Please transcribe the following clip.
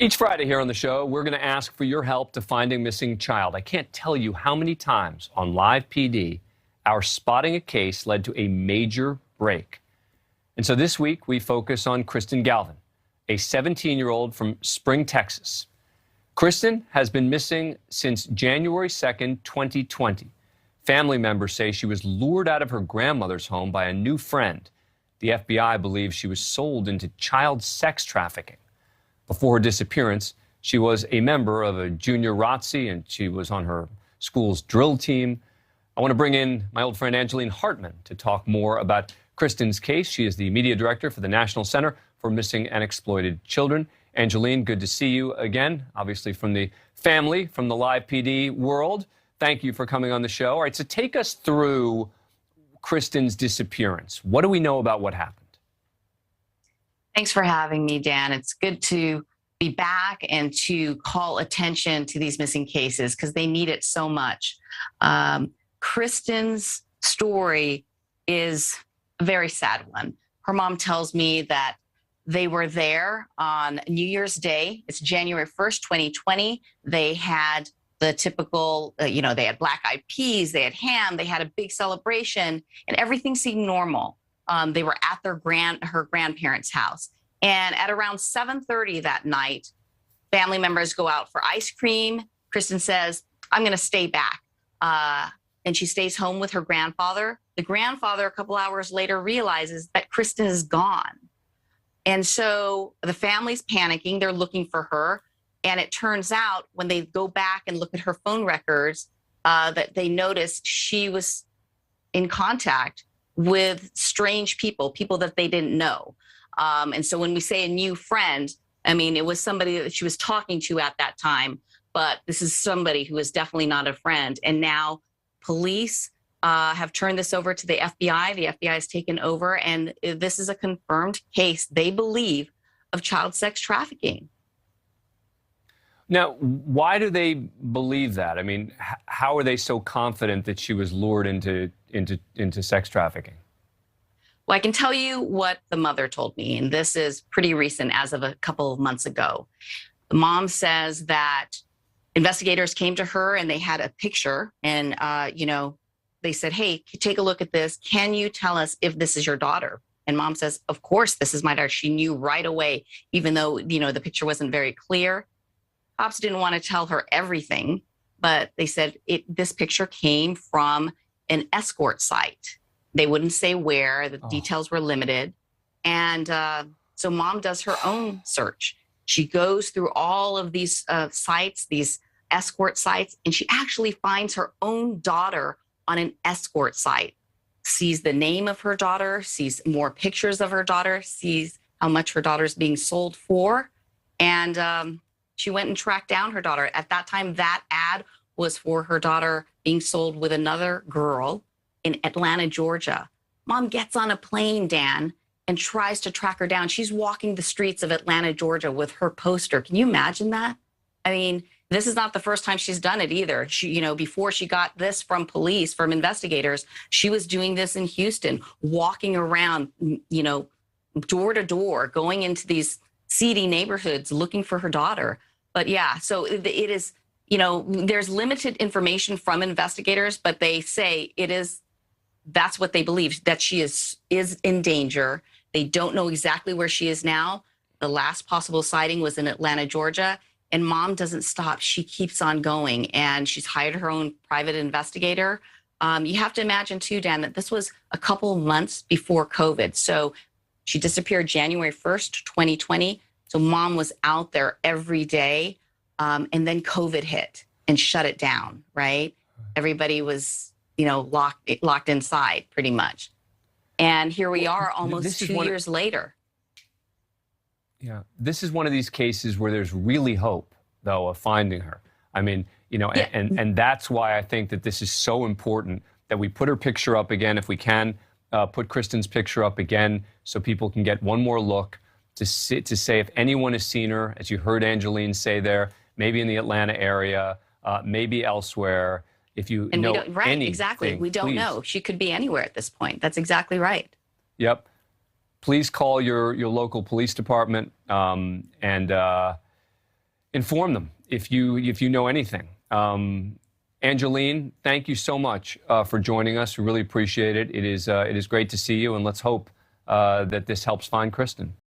Each Friday here on the show, we're going to ask for your help to find a missing child. I can't tell you how many times on Live PD our spotting a case led to a major break. And so this week, we focus on Kristen Galvan, a 17-year-old from Spring, Texas. Kristen has been missing since January 2nd, 2020. Family members say she was lured out of her grandmother's home by a new friend. The FBI believes she was sold into child sex trafficking. Before her disappearance, she was a member of a junior ROTC, and she was on her school's drill team. I want to bring in my old friend Angeline Hartmann to talk more about Kristen's case. She is the media director for the National Center for Missing and Exploited Children. Angeline, good to see you again, obviously from the family, from the Live PD world. Thank you for coming on the show. All right, so take us through Kristen's disappearance. What do we know about what happened? Thanks for having me, Dan. It's good to be back and to call attention to these missing cases because they need it so much. Kristen's story is a very sad one. Her mom tells me that they were there on New Year's Day. It's January 1st, 2020. They had the typical, they had black eyed peas, they had ham, they had a big celebration, and everything seemed normal. They were at her grandparents' house. And at around 7:30 that night, family members go out for ice cream. Kristen says, I'm going to stay back. And she stays home with her grandfather. The grandfather, a couple hours later, realizes that Kristen is gone. And so the family's panicking. They're looking for her. And it turns out when they go back and look at her phone records, that they noticed she was in contact with strange people that they didn't know. And so when we say a new friend, I mean, it was somebody that she was talking to at that time, but this is somebody who is definitely not a friend. And now police have turned this over to the FBI. The FBI has taken over, and this is a confirmed case, they believe, of child sex trafficking. Now, why do they believe that? I mean, how are they so confident that she was lured into sex trafficking? Well, I can tell you what the mother told me, and this is pretty recent, as of a couple of months ago. The mom says that investigators came to her and they had a picture, and they said, hey, take a look at this. Can you tell us if this is your daughter? And mom says, of course, this is my daughter. She knew right away, even though, the picture wasn't very clear. Cops didn't want to tell her everything, but they said this picture came from an escort site. They wouldn't say where, the details were limited. And so mom does her own search. She goes through all of these sites, these escort sites, and she actually finds her own daughter on an escort site, sees the name of her daughter, sees more pictures of her daughter, sees how much her daughter's being sold for. And she went and tracked down her daughter. At that time, that ad was for her daughter being sold with another girl in Atlanta, Georgia. Mom gets on a plane, Dan, and tries to track her down. She's walking the streets of Atlanta, Georgia with her poster. Can you imagine that? I mean, this is not the first time she's done it either. She, before she got this from police, from investigators, she was doing this in Houston, walking around, door to door, going into these seedy neighborhoods looking for her daughter. But yeah, so it is, there's limited information from investigators, but they say that's what they believe, that she is in danger. They don't know exactly where she is now. The last possible sighting was in Atlanta, Georgia, and mom doesn't stop. She keeps on going, and she's hired her own private investigator. You have to imagine too, Dan, that this was a couple of months before COVID. So she disappeared January 1st, 2020. So mom was out there every day. And then COVID hit and shut it down, right? Everybody was, locked inside pretty much. And here we are almost 2 years later. Yeah, this is one of these cases where there's really hope, though, of finding her. I mean, and that's why I think that this is so important that we put her picture up again, if we can, put Kristen's picture up again so people can get one more look to say if anyone has seen her, as you heard Angeline say there, maybe in the Atlanta area, maybe elsewhere. If you know anything, exactly. We don't know. She could be anywhere at this point. That's exactly right. Yep. Please call your local police department and inform them if you know anything. Angeline, thank you so much for joining us. We really appreciate it. It is great to see you, and let's hope that this helps find Kristen.